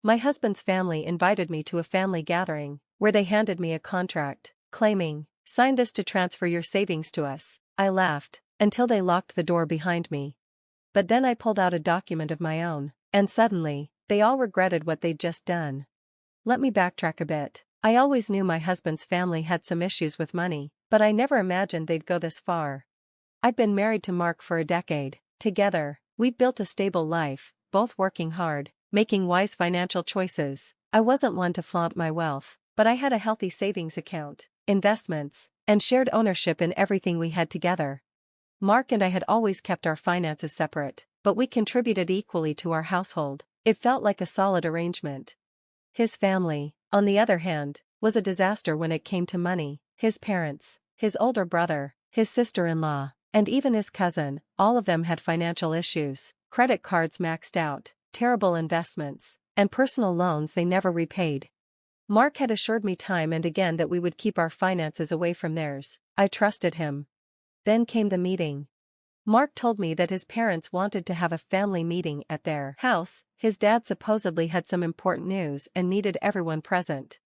My husband's family invited me to a family gathering, where they handed me a contract, claiming, "Sign this to transfer your savings to us." I laughed, until they locked the door behind me. But then I pulled out a document of my own, and suddenly, they all regretted what they'd just done. Let me backtrack a bit. I always knew my husband's family had some issues with money, but I never imagined they'd go this far. I'd been married to Mark for a decade. Together, we'd built a stable life, both working hard, making wise financial choices. I wasn't one to flaunt my wealth, but I had a healthy savings account, investments, and shared ownership in everything we had together. Mark and I had always kept our finances separate, but we contributed equally to our household. It felt like a solid arrangement. His family, on the other hand, was a disaster when it came to money. His parents, his older brother, his sister-in-law, and even his cousin, all of them had financial issues, credit cards maxed out, terrible investments, and personal loans they never repaid. Mark had assured me time and again that we would keep our finances away from theirs. I trusted him. Then came the meeting. Mark told me that his parents wanted to have a family meeting at their house. His dad supposedly had some important news and needed everyone present.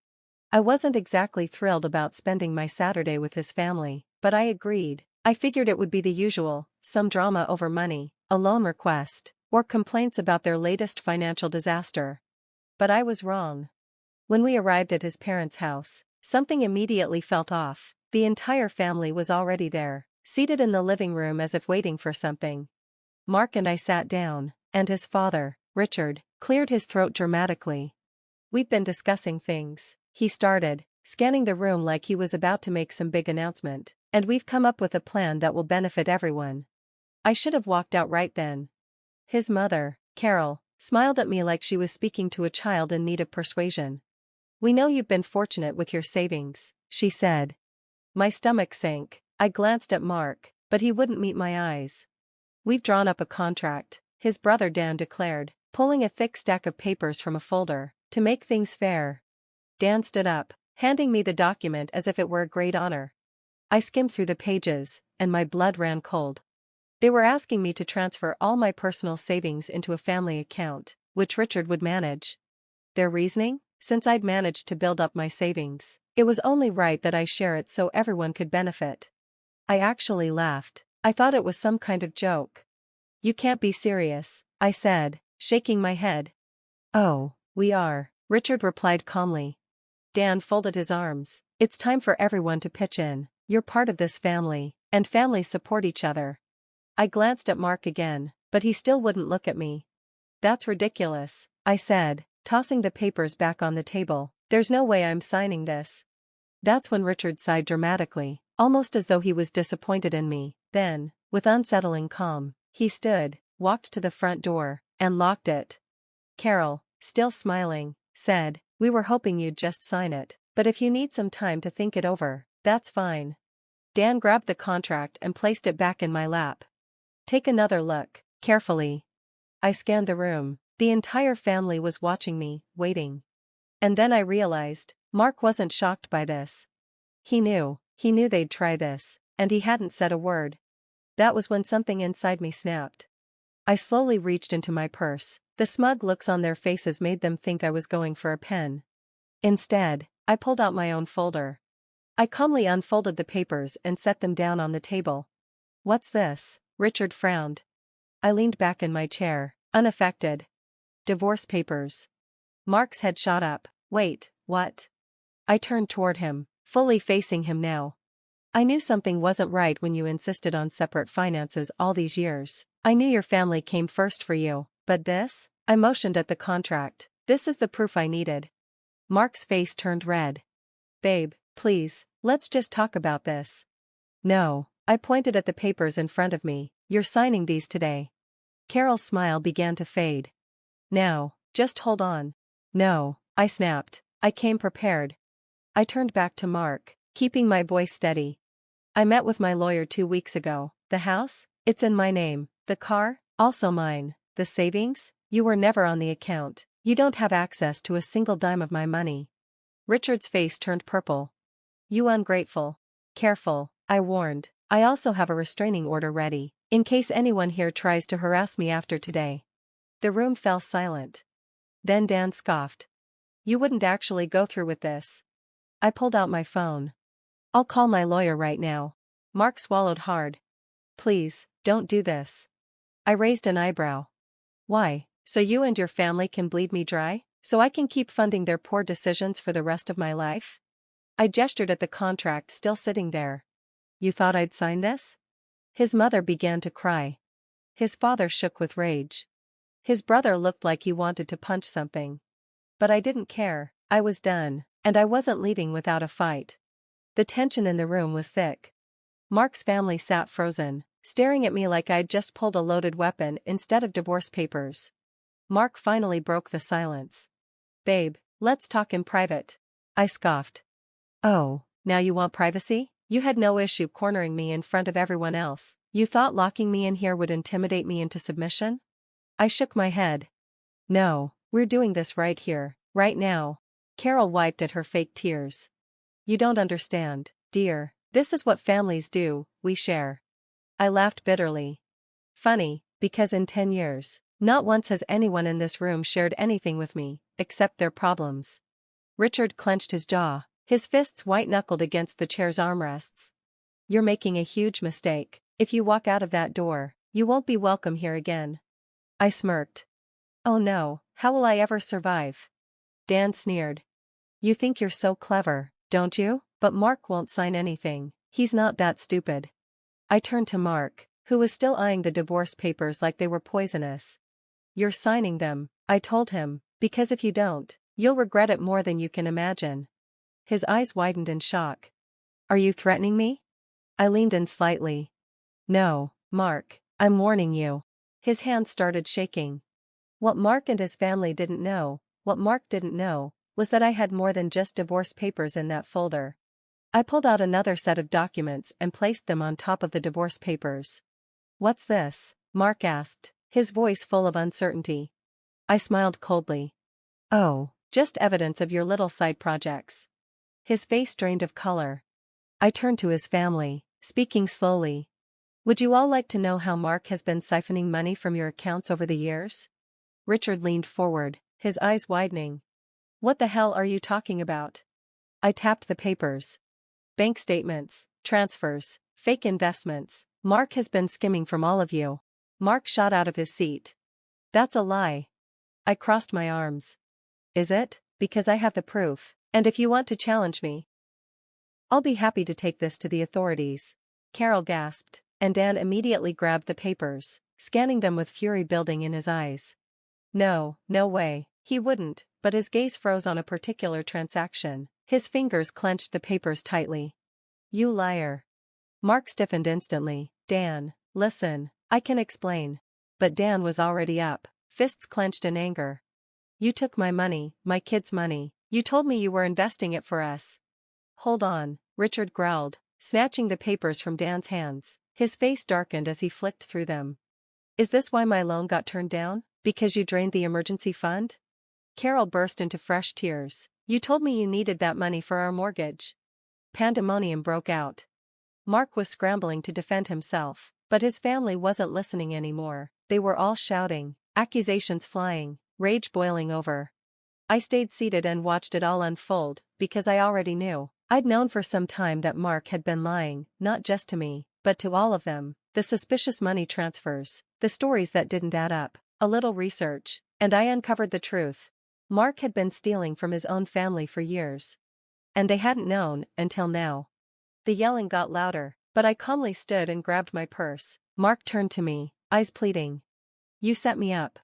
I wasn't exactly thrilled about spending my Saturday with his family, but I agreed. I figured it would be the usual, some drama over money, a loan request, or complaints about their latest financial disaster. But I was wrong. When we arrived at his parents' house, something immediately felt off. The entire family was already there, seated in the living room as if waiting for something. Mark and I sat down, and his father, Richard, cleared his throat dramatically. "We've been discussing things," he started, scanning the room like he was about to make some big announcement, "and we've come up with a plan that will benefit everyone." I should have walked out right then. His mother, Carol, smiled at me like she was speaking to a child in need of persuasion. "We know you've been fortunate with your savings," she said. My stomach sank. I glanced at Mark, but he wouldn't meet my eyes. "We've drawn up a contract," his brother Dan declared, pulling a thick stack of papers from a folder, "to make things fair." Dan stood up, handing me the document as if it were a great honor. I skimmed through the pages, and my blood ran cold. They were asking me to transfer all my personal savings into a family account, which Richard would manage. Their reasoning? Since I'd managed to build up my savings, it was only right that I share it so everyone could benefit. I actually laughed. I thought it was some kind of joke. "You can't be serious," I said, shaking my head. "Oh, we are," Richard replied calmly. Dan folded his arms. "It's time for everyone to pitch in. You're part of this family, and families support each other." I glanced at Mark again, but he still wouldn't look at me. "That's ridiculous," I said, tossing the papers back on the table. "There's no way I'm signing this." That's when Richard sighed dramatically, almost as though he was disappointed in me. Then, with unsettling calm, he stood, walked to the front door, and locked it. Carol, still smiling, said, "We were hoping you'd just sign it, but if you need some time to think it over, that's fine." Dan grabbed the contract and placed it back in my lap. "Take another look, carefully." I scanned the room. The entire family was watching me, waiting. And then I realized, Mark wasn't shocked by this. He knew they'd try this, and he hadn't said a word. That was when something inside me snapped. I slowly reached into my purse. The smug looks on their faces made them think I was going for a pen. Instead, I pulled out my own folder. I calmly unfolded the papers and set them down on the table. "What's this?" Richard frowned. I leaned back in my chair, unaffected. "Divorce papers." Mark's head shot up. "Wait, what?" I turned toward him, fully facing him now. "I knew something wasn't right when you insisted on separate finances all these years. I knew your family came first for you, but this?" I motioned at the contract. "This is the proof I needed." Mark's face turned red. "Babe, please, let's just talk about this." "No," I pointed at the papers in front of me. "You're signing these today." Carol's smile began to fade. "Now, just hold on." "No," I snapped. I came prepared. I turned back to Mark, keeping my voice steady. "I met with my lawyer 2 weeks ago. The house? It's in my name. The car? Also mine. The savings? You were never on the account. You don't have access to a single dime of my money." Richard's face turned purple. "You ungrateful." "Careful," I warned. "I also have a restraining order ready, in case anyone here tries to harass me after today." The room fell silent. Then Dan scoffed. You wouldn't actually go through with this. I pulled out my phone. I'll call my lawyer right now. Mark swallowed hard. Please, don't do this. I raised an eyebrow. Why, so you and your family can bleed me dry? So I can keep funding their poor decisions for the rest of my life? I gestured at the contract still sitting there. You thought I'd sign this? His mother began to cry. His father shook with rage. His brother looked like he wanted to punch something. But I didn't care. I was done, and I wasn't leaving without a fight. The tension in the room was thick. Mark's family sat frozen, staring at me like I'd just pulled a loaded weapon instead of divorce papers. Mark finally broke the silence. Babe, let's talk in private. I scoffed. Oh, now you want privacy? You had no issue cornering me in front of everyone else. You thought locking me in here would intimidate me into submission? I shook my head. No, we're doing this right here, right now. Carol wiped at her fake tears. You don't understand, dear. This is what families do, we share. I laughed bitterly. Funny, because in 10 years, not once has anyone in this room shared anything with me, except their problems. Richard clenched his jaw, his fists white-knuckled against the chair's armrests. You're making a huge mistake. If you walk out of that door, you won't be welcome here again. I smirked. Oh no, how will I ever survive? Dan sneered. You think you're so clever, don't you? But Mark won't sign anything. He's not that stupid. I turned to Mark, who was still eyeing the divorce papers like they were poisonous. You're signing them, I told him, because if you don't, you'll regret it more than you can imagine. His eyes widened in shock. Are you threatening me? I leaned in slightly. No, Mark, I'm warning you. His hands started shaking. What Mark and his family didn't know, what Mark didn't know, was that I had more than just divorce papers in that folder. I pulled out another set of documents and placed them on top of the divorce papers. What's this? Mark asked, his voice full of uncertainty. I smiled coldly. Oh, just evidence of your little side projects. His face drained of color. I turned to his family, speaking slowly. Would you all like to know how Mark has been siphoning money from your accounts over the years? Richard leaned forward, his eyes widening. What the hell are you talking about? I tapped the papers. Bank statements, transfers, fake investments. Mark has been skimming from all of you. Mark shot out of his seat. That's a lie. I crossed my arms. Is it? Because I have the proof, and if you want to challenge me, I'll be happy to take this to the authorities. Carol gasped, and Dan immediately grabbed the papers, scanning them with fury building in his eyes. No, no way, he wouldn't, but his gaze froze on a particular transaction. His fingers clenched the papers tightly. You liar. Mark stiffened instantly. Dan, listen, I can explain. But Dan was already up, fists clenched in anger. You took my money, my kids' money. You told me you were investing it for us. Hold on, Richard growled, snatching the papers from Dan's hands. His face darkened as he flicked through them. Is this why my loan got turned down? Because you drained the emergency fund? Carol burst into fresh tears. You told me you needed that money for our mortgage. Pandemonium broke out. Mark was scrambling to defend himself, but his family wasn't listening anymore. They were all shouting, accusations flying, rage boiling over. I stayed seated and watched it all unfold, because I already knew. I'd known for some time that Mark had been lying, not just to me, but to all of them. The suspicious money transfers, the stories that didn't add up, a little research, and I uncovered the truth. Mark had been stealing from his own family for years. And they hadn't known, until now. The yelling got louder, but I calmly stood and grabbed my purse. Mark turned to me, eyes pleading. You set me up.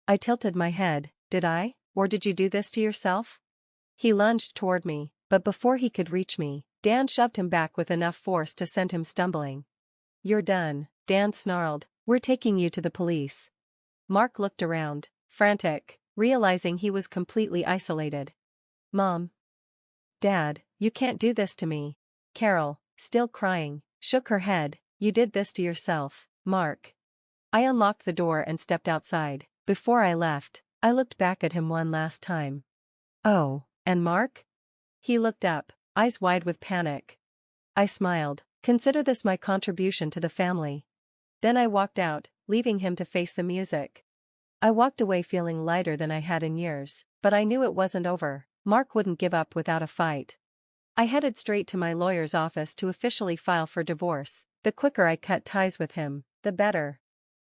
I tilted my head. Did I? Or did you do this to yourself? He lunged toward me, but before he could reach me, Dan shoved him back with enough force to send him stumbling. You're done, Dan snarled. We're taking you to the police. Mark looked around, frantic, realizing he was completely isolated. Mom. Dad, you can't do this to me. Carol, still crying, shook her head. You did this to yourself, Mark. I unlocked the door and stepped outside. Before I left, I looked back at him one last time. Oh, and Mark? He looked up, eyes wide with panic. I smiled. Consider this my contribution to the family. Then I walked out, leaving him to face the music. I walked away feeling lighter than I had in years, but I knew it wasn't over. Mark wouldn't give up without a fight. I headed straight to my lawyer's office to officially file for divorce. The quicker I cut ties with him, the better.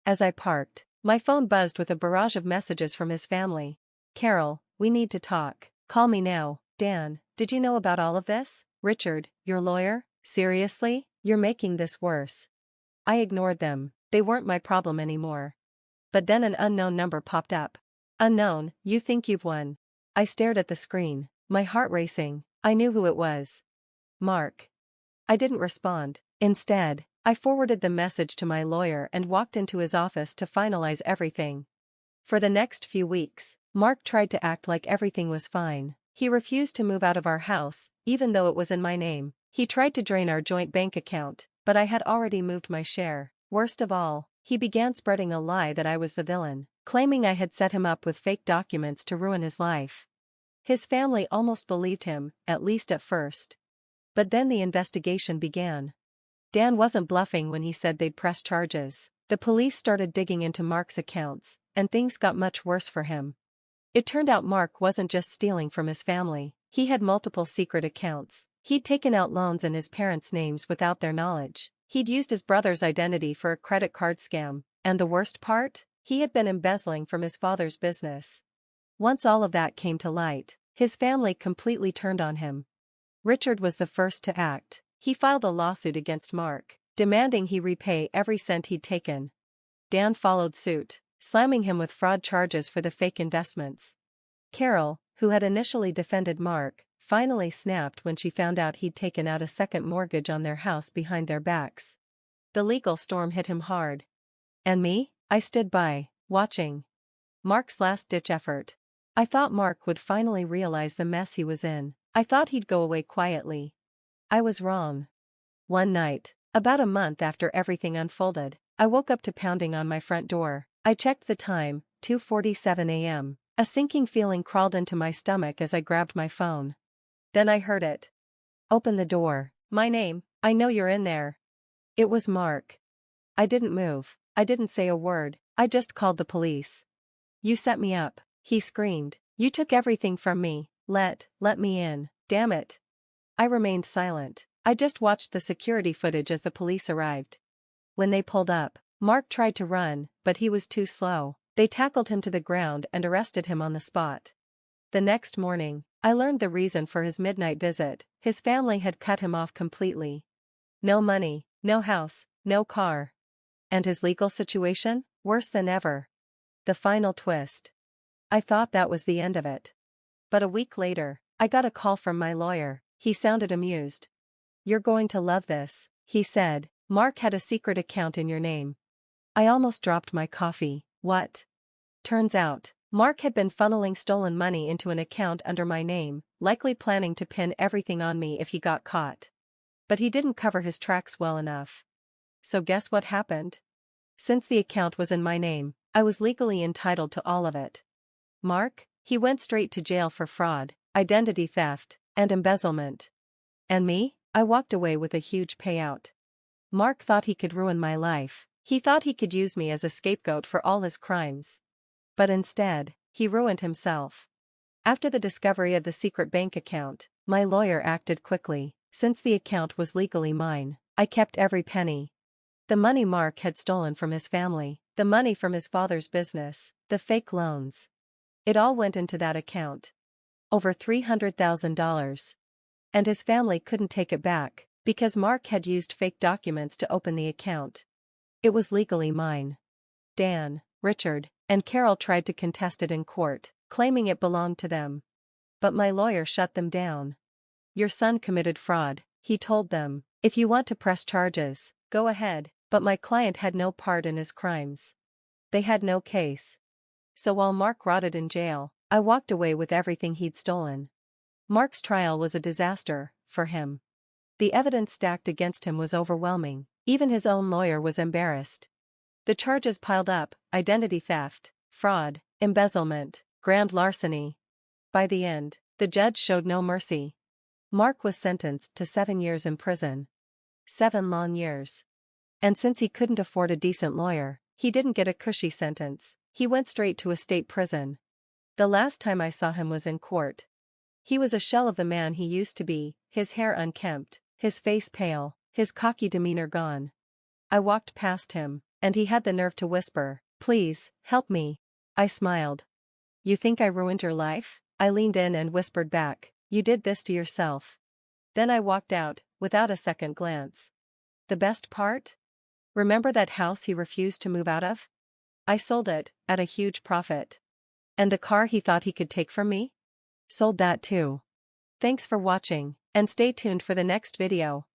As I parked, my phone buzzed with a barrage of messages from his family. Carol, we need to talk. Call me now. Dan, did you know about all of this? Richard, your lawyer? Seriously? You're making this worse. I ignored them. They weren't my problem anymore. But then an unknown number popped up. Unknown, you think you've won. I stared at the screen, my heart racing. I knew who it was. Mark. I didn't respond. Instead, I forwarded the message to my lawyer and walked into his office to finalize everything. For the next few weeks, Mark tried to act like everything was fine. He refused to move out of our house, even though it was in my name. He tried to drain our joint bank account, but I had already moved my share. Worst of all, he began spreading a lie that I was the villain, claiming I had set him up with fake documents to ruin his life. His family almost believed him, at least at first. But then the investigation began. Dan wasn't bluffing when he said they'd press charges. The police started digging into Mark's accounts, and things got much worse for him. It turned out Mark wasn't just stealing from his family, he had multiple secret accounts. He'd taken out loans in his parents' names without their knowledge. He'd used his brother's identity for a credit card scam, and the worst part? He had been embezzling from his father's business. Once all of that came to light, his family completely turned on him. Richard was the first to act. He filed a lawsuit against Mark, demanding he repay every cent he'd taken. Dan followed suit, slamming him with fraud charges for the fake investments. Carol, who had initially defended Mark, finally snapped when she found out he'd taken out a second mortgage on their house behind their backs. The legal storm hit him hard. And me? I stood by, watching. Mark's last-ditch effort. I thought Mark would finally realize the mess he was in. I thought he'd go away quietly. I was wrong. One night, about a month after everything unfolded, I woke up to pounding on my front door. I checked the time, 2:47 a.m. A sinking feeling crawled into my stomach as I grabbed my phone. Then I heard it. Open the door. My name, I know you're in there. It was Mark. I didn't move. I didn't say a word. I just called the police. You set me up, he screamed. You took everything from me. Let me in. Damn it. I remained silent. I just watched the security footage as the police arrived. When they pulled up, Mark tried to run, but he was too slow. They tackled him to the ground and arrested him on the spot. The next morning, I learned the reason for his midnight visit. His family had cut him off completely. No money, no house, no car. And his legal situation? Worse than ever. The final twist. I thought that was the end of it. But a week later, I got a call from my lawyer. He sounded amused. You're going to love this, he said. Mark had a secret account in your name. I almost dropped my coffee. What? Turns out, Mark had been funneling stolen money into an account under my name, likely planning to pin everything on me if he got caught. But he didn't cover his tracks well enough. So guess what happened? Since the account was in my name, I was legally entitled to all of it. Mark, he went straight to jail for fraud, identity theft, and embezzlement. And me? I walked away with a huge payout. Mark thought he could ruin my life. He thought he could use me as a scapegoat for all his crimes. But instead, he ruined himself. After the discovery of the secret bank account, my lawyer acted quickly. Since the account was legally mine, I kept every penny. The money Mark had stolen from his family, the money from his father's business, the fake loans. It all went into that account. Over $300,000. And his family couldn't take it back, because Mark had used fake documents to open the account. It was legally mine. Dan, Richard, and Carol tried to contest it in court, claiming it belonged to them. But my lawyer shut them down. Your son committed fraud, he told them. If you want to press charges, go ahead, but my client had no part in his crimes. They had no case. So while Mark rotted in jail, I walked away with everything he'd stolen. Mark's trial was a disaster, for him. The evidence stacked against him was overwhelming. Even his own lawyer was embarrassed. The charges piled up: identity theft, fraud, embezzlement, grand larceny. By the end, the judge showed no mercy. Mark was sentenced to 7 years in prison. 7 long years. And since he couldn't afford a decent lawyer, he didn't get a cushy sentence. He went straight to a state prison. The last time I saw him was in court. He was a shell of the man he used to be, his hair unkempt, his face pale, his cocky demeanor gone. I walked past him, and he had the nerve to whisper, "Please, help me." I smiled. "You think I ruined your life?" I leaned in and whispered back, "You did this to yourself." Then I walked out, without a second glance. The best part? Remember that house he refused to move out of? I sold it, at a huge profit. And the car he thought he could take from me? Sold that too. Thanks for watching, and stay tuned for the next video.